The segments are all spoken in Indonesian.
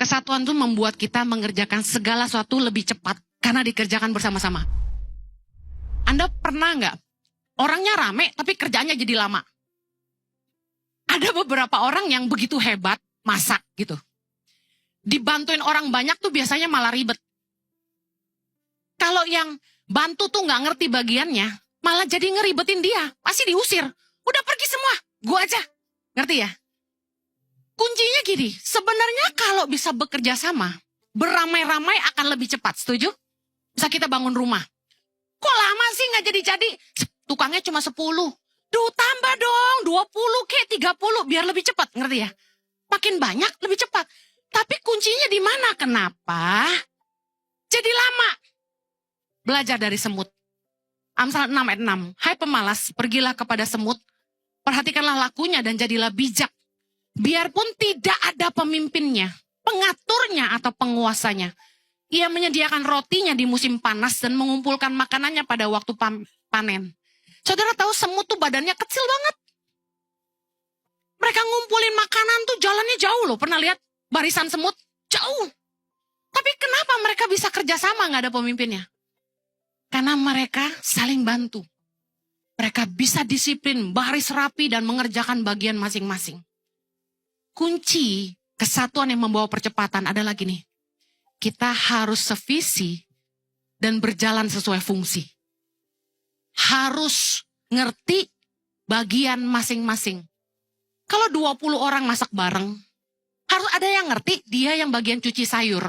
Kesatuan itu membuat kita mengerjakan segala sesuatu lebih cepat karena dikerjakan bersama-sama. Anda pernah nggak? Orangnya rame tapi kerjaannya jadi lama. Ada beberapa orang yang begitu hebat masak gitu. Dibantuin orang banyak tuh biasanya malah ribet. Kalau yang bantu tuh nggak ngerti bagiannya, malah jadi ngeribetin dia. Pasti diusir. Udah pergi semua, gua aja. Ngerti ya? Kuncinya gini, sebenarnya kalau bisa bekerja sama, beramai-ramai akan lebih cepat, setuju? Bisa kita bangun rumah. Kok lama sih nggak jadi-jadi? Tukangnya cuma 10. Duh, tambah dong, 20 ke 30, biar lebih cepat, ngerti ya? Makin banyak, lebih cepat. Tapi kuncinya di mana? Kenapa? Jadi lama. Belajar dari semut. Amsal 6 ayat 6. Hai pemalas, pergilah kepada semut, perhatikanlah lakunya dan jadilah bijak. Biarpun tidak ada pemimpinnya, pengaturnya atau penguasanya. Ia menyediakan rotinya di musim panas dan mengumpulkan makanannya pada waktu panen. Saudara tahu semut tuh badannya kecil banget. Mereka ngumpulin makanan tuh jalannya jauh loh. Pernah lihat barisan semut? Jauh. Tapi kenapa mereka bisa kerjasama gak ada pemimpinnya? Karena mereka saling bantu. Mereka bisa disiplin, baris rapi dan mengerjakan bagian masing-masing. Kunci kesatuan yang membawa percepatan adalah gini. Kita harus sevisi dan berjalan sesuai fungsi. Harus ngerti bagian masing-masing. Kalau 20 orang masak bareng, harus ada yang ngerti dia yang bagian cuci sayur.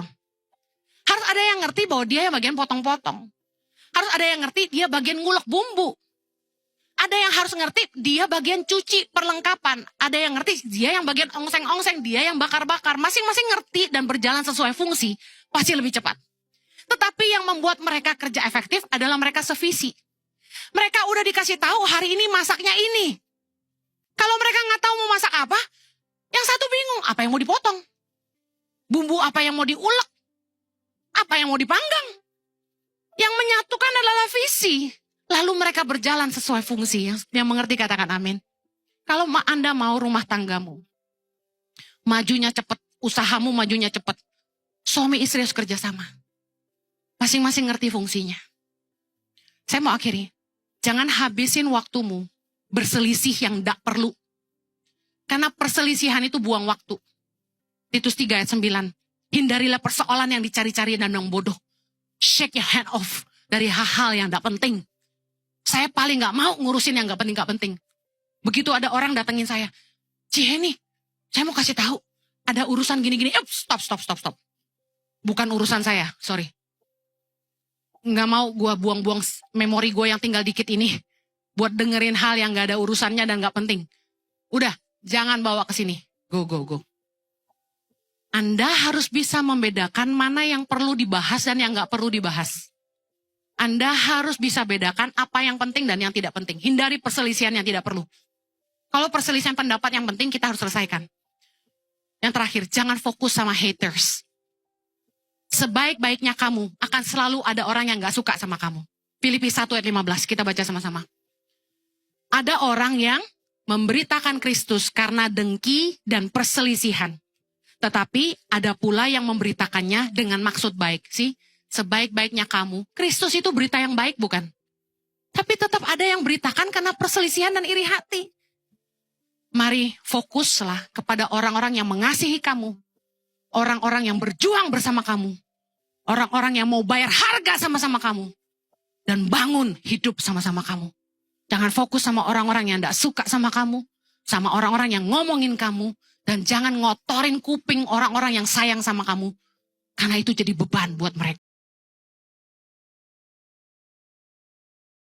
Harus ada yang ngerti bahwa dia yang bagian potong-potong. Harus ada yang ngerti dia bagian ngulek bumbu. Ada yang harus ngerti dia bagian cuci perlengkapan. Ada yang ngerti dia yang bagian ongseng-ongseng, dia yang bakar-bakar. Masing-masing ngerti dan berjalan sesuai fungsi, pasti lebih cepat. Tetapi yang membuat mereka kerja efektif adalah mereka sevisi. Mereka udah dikasih tahu hari ini masaknya ini. Kalau mereka nggak tahu mau masak apa, yang satu bingung apa yang mau dipotong. Bumbu apa yang mau diulek. Apa yang mau dipanggang. Yang menyatukan adalah visi. Lalu mereka berjalan sesuai fungsi. Yang mengerti katakan amin. Kalau Anda mau rumah tanggamu, majunya cepat, usahamu majunya cepat, suami istri harus kerja sama. Masing-masing ngerti fungsinya. Saya mau akhiri. Jangan habisin waktumu berselisih yang tidak perlu. Karena perselisihan itu buang waktu. Titus 3 ayat 9. Hindarilah persoalan yang dicari-cari dan yang bodoh. Shake your hand off dari hal-hal yang tidak penting. Saya paling gak mau ngurusin yang gak penting. Begitu ada orang datengin saya. Ciheni, saya mau kasih tahu. Ada urusan gini-gini. Stop. Bukan urusan saya, sorry. Gak mau gue buang-buang memori gue yang tinggal dikit ini. Buat dengerin hal yang gak ada urusannya dan gak penting. Udah, jangan bawa ke sini. Go. Anda harus bisa membedakan mana yang perlu dibahas dan yang gak perlu dibahas. Anda harus bisa bedakan apa yang penting dan yang tidak penting. Hindari perselisihan yang tidak perlu. Kalau perselisihan pendapat yang penting, kita harus selesaikan. Yang terakhir, jangan fokus sama haters. Sebaik-baiknya kamu, akan selalu ada orang yang gak suka sama kamu. Filipi 1 ayat 15, kita baca sama-sama. Ada orang yang memberitakan Kristus karena dengki dan perselisihan. Tetapi ada pula yang memberitakannya dengan maksud baik. Sebaik-baiknya kamu, Kristus itu berita yang baik bukan? Tapi tetap ada yang beritakan karena perselisihan dan iri hati. Mari fokuslah kepada orang-orang yang mengasihi kamu. Orang-orang yang berjuang bersama kamu. Orang-orang yang mau bayar harga sama-sama kamu. Dan bangun hidup sama-sama kamu. Jangan fokus sama orang-orang yang tidak suka sama kamu. Sama orang-orang yang ngomongin kamu. Dan jangan ngotorin kuping orang-orang yang sayang sama kamu. Karena itu jadi beban buat mereka.